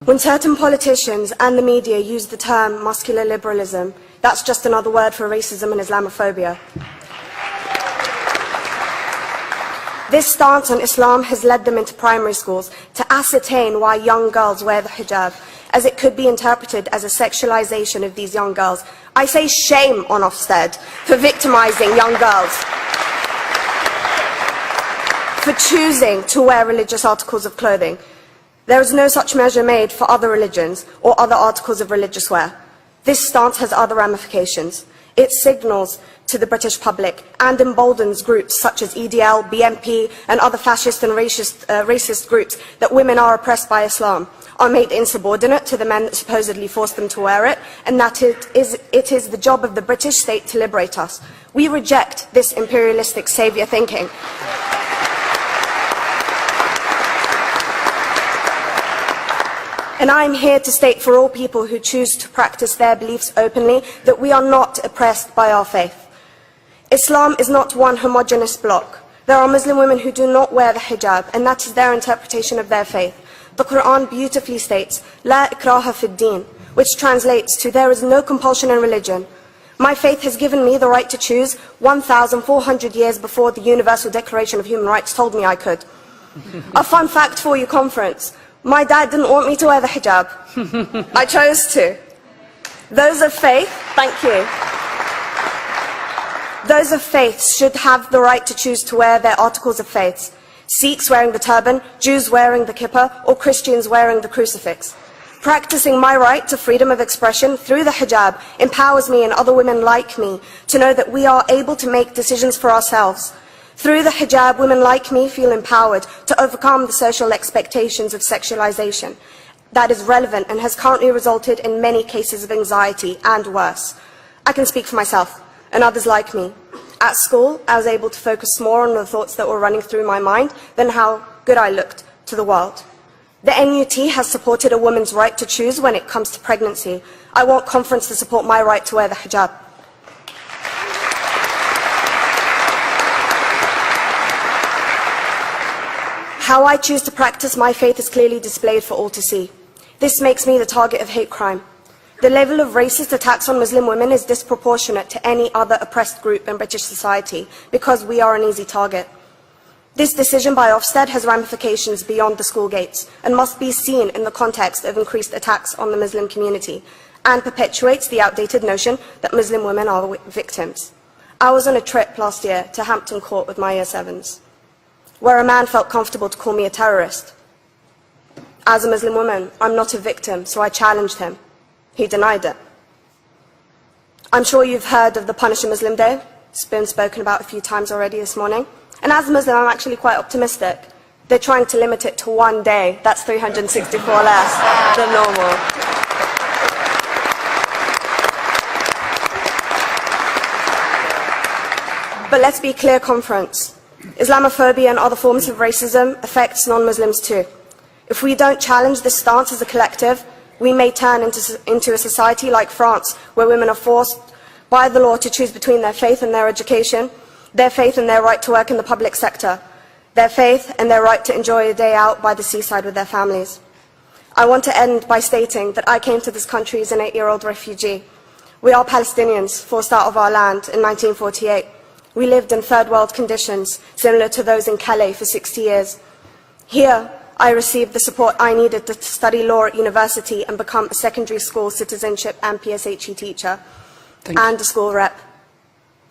When certain politicians and the media use the term muscular liberalism, that's just another word for racism and Islamophobia. This stance on Islam has led them into primary schools to ascertain why young girls wear the hijab, as it could be interpreted as a sexualization of these young girls. I say shame on Ofsted for victimizing young girls, for choosing to wear religious articles of clothing. There is no such measure made for other religions or other articles of religious wear. This stance has other ramifications. It signals to the British public and emboldens groups such as EDL, BNP and other fascist and racist groups that women are oppressed by Islam, are made insubordinate to the men that supposedly forced them to wear it, and that it is the job of the British state to liberate us. We reject this imperialistic saviour thinking. And I am here to state for all people who choose to practice their beliefs openly that we are not oppressed by our faith. Islam is not one homogeneous block. There are Muslim women who do not wear the hijab, and that is their interpretation of their faith. The Quran beautifully states, "La ikraha fid din," which translates to, "There is no compulsion in religion." My faith has given me the right to choose 1,400 years before the Universal Declaration of Human Rights told me I could. A fun fact for you, conference. My dad didn't want me to wear the hijab. I chose to. Those of faith, thank you. Those of faith should have the right to choose to wear their articles of faith. Sikhs wearing the turban, Jews wearing the kippah, or Christians wearing the crucifix. Practicing my right to freedom of expression through the hijab empowers me and other women like me to know that we are able to make decisions for ourselves. Through the hijab, women like me feel empowered to overcome the social expectations of sexualization that is relevant and has currently resulted in many cases of anxiety and worse. I can speak for myself and others like me. At school, I was able to focus more on the thoughts that were running through my mind than how good I looked to the world. The NUT has supported a woman's right to choose when it comes to pregnancy. I want conference to support my right to wear the hijab. How I choose to practice my faith is clearly displayed for all to see. This makes me the target of hate crime. The level of racist attacks on Muslim women is disproportionate to any other oppressed group in British society because we are an easy target. This decision by Ofsted has ramifications beyond the school gates and must be seen in the context of increased attacks on the Muslim community and perpetuates the outdated notion that Muslim women are the victims. I was on a trip last year to Hampton Court with my Year 7s, where a man felt comfortable to call me a terrorist. As a Muslim woman, I'm not a victim, so I challenged him. He denied it. I'm sure you've heard of the Punish a Muslim Day. It's been spoken about a few times already this morning. And as a Muslim, I'm actually quite optimistic. They're trying to limit it to one day. That's 364 less than normal. But let's be clear, conference. Islamophobia and other forms of racism affects non-Muslims too. If we don't challenge this stance as a collective, we may turn into a society like France, where women are forced by the law to choose between their faith and their education, their faith and their right to work in the public sector, their faith and their right to enjoy a day out by the seaside with their families. I want to end by stating that I came to this country as an 8-year-old refugee. We are Palestinians, forced out of our land in 1948. We lived in third world conditions, similar to those in Calais for 60 years. Here, I received the support I needed to study law at university and become a secondary school citizenship and PSHE teacher and a school rep.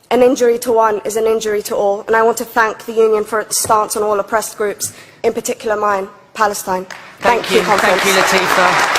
An injury to one is an injury to all, and I want to thank the Union for its stance on all oppressed groups, in particular mine, Palestine. Thank you, Latifah.